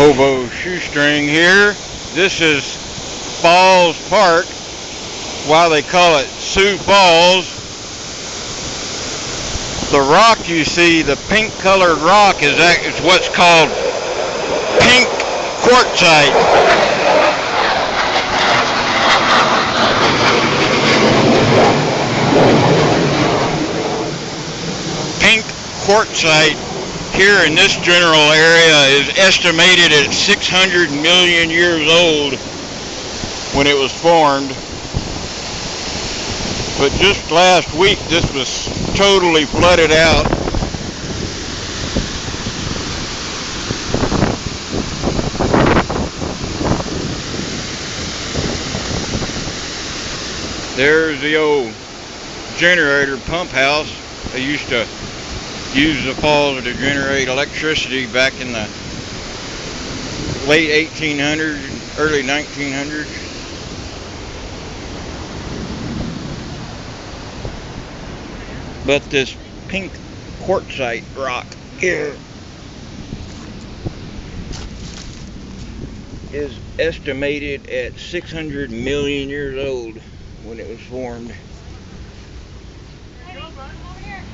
Hobo shoestring here. This is Falls Park. Why they call it Sioux Falls. The rock you see, the pink colored rock, is what's called pink quartzite. Pink quartzite here in this general area is estimated at 600 million years old when it was formed. But just last week this was totally flooded out. There's the old generator pump house. They used to use the falls to generate electricity back in the late 1800s, early 1900s. But this pink quartzite rock here is estimated at 600 million years old when it was formed. Hey, over here.